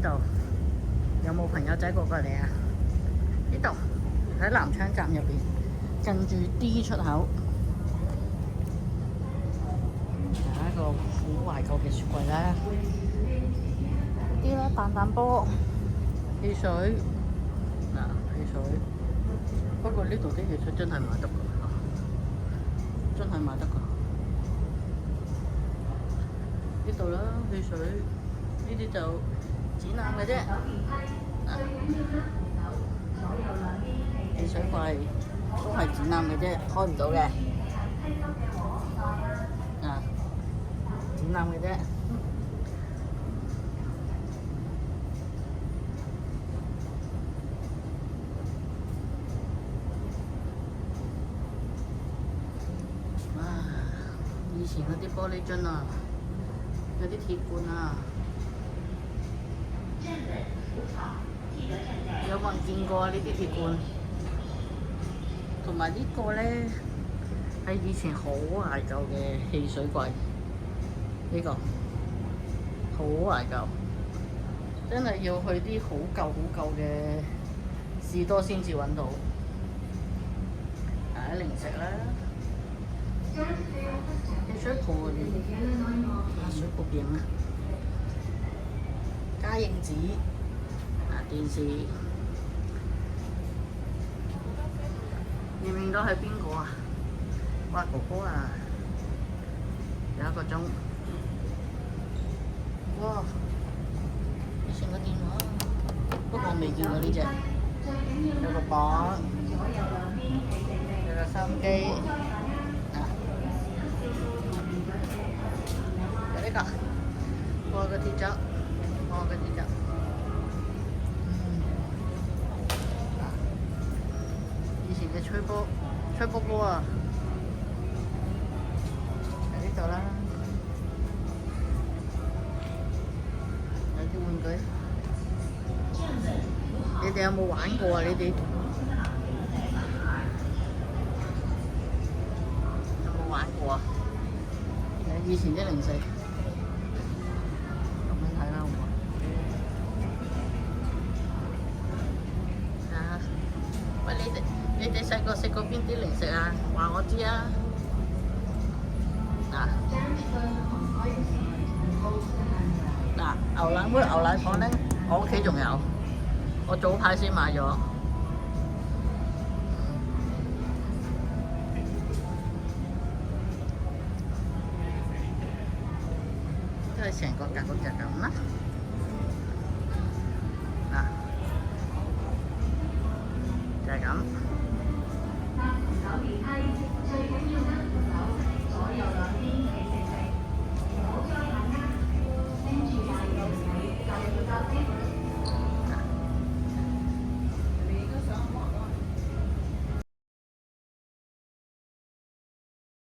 度，有冇朋友仔過嚟啊？呢度喺南昌站入邊，近住 D 出口，有一個好懷舊嘅雪櫃啦。啲啦，彈彈波、汽水汽水。不過呢度啲汽水真係買得㗎，真係買得㗎。呢度啦，汽水呢啲就展覽嘅啫。汽水櫃都係展覽嘅啫，開唔到嘅。展覽嘅啫。以前嗰啲玻璃樽啊，嗰啲鐵罐啊，有冇人見過啊？呢啲鐵罐，同埋呢個咧係以前好懷舊嘅汽水櫃，呢個好懷舊，真係要去啲好舊嘅士多先至揾到。零食啦。水盤水壺餅啊，加應紙電視，認唔認到係邊個啊？哇哥哥啊，有一個鐘，哇！以前個電話，不過我未見過呢隻，有個磅，有個收音機。呢個我嘅鐵汁，以前嘅吹波波啊，喺呢度啦，有啲玩具，你哋有冇玩過啊？呢啲有冇玩過啊？以前啲零食。你哋細個食過邊啲零食啊？話我知啊！牛奶妹、牛奶糖咧，我屋企仲有，我早排先買咗。都係成個格局就咁啦。